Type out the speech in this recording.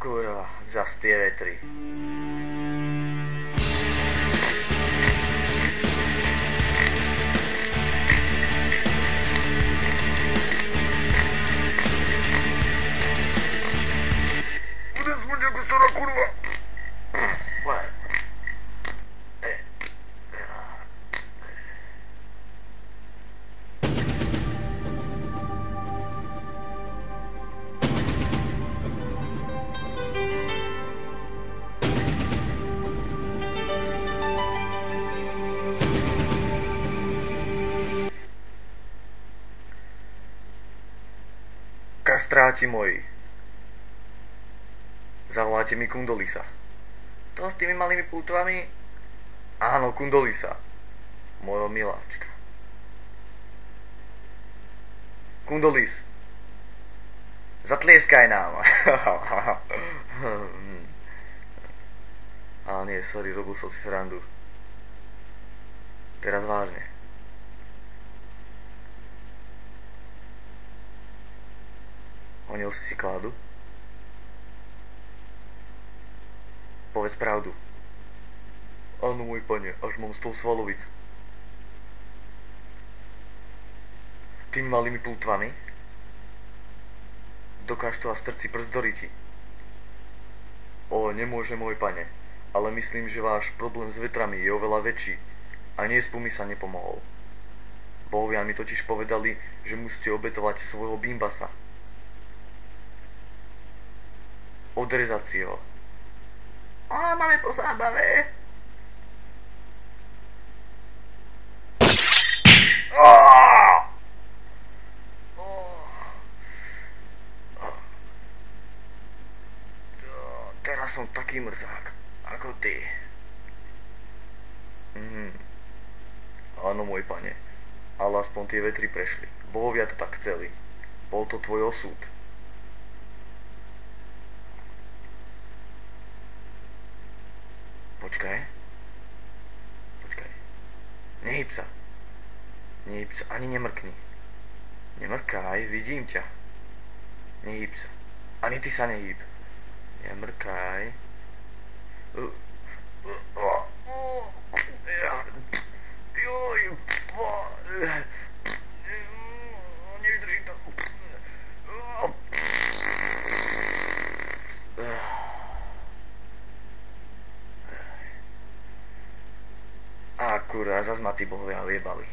Kurva, zas tie vetry. Budem smrť ako stará kurva. Kastráti moji, zavoláte mi Kundolisa. To s tými malými pútvami? Áno, Kundolisa, mojo miláčka. Kundolis, zatlieskaj nám. Ale nie, sorry, robil som si srandu. Teraz vážne. Honil si kládu? Povedz pravdu. Áno, môj pane, až mám z toho svalovicu. Tými malými plútvami? Dokáž to a strci prst do riti. Nemôže, môj pane, ale myslím, že váš problém s vetrami je oveľa väčší a Niespumy sa nepomohol. Bohovia mi totiž povedali, že musíte obetovať svojho bimbasa. Odrezať si ho. Máme po zábave. Teraz som taký mrzák, ako ty. Áno, môj pane, ale aspoň tie vetry prešli. Bohovia to tak chceli. Bol to tvoj osud. Počkaj. Nehyb sa, ani nemrkni. Nemrkaj, vidím ťa. Nehyb sa, ani ty sa nehyb. Nemrkaj. Nevydržím to. Akurát, zas ma tí bohovia ojebali.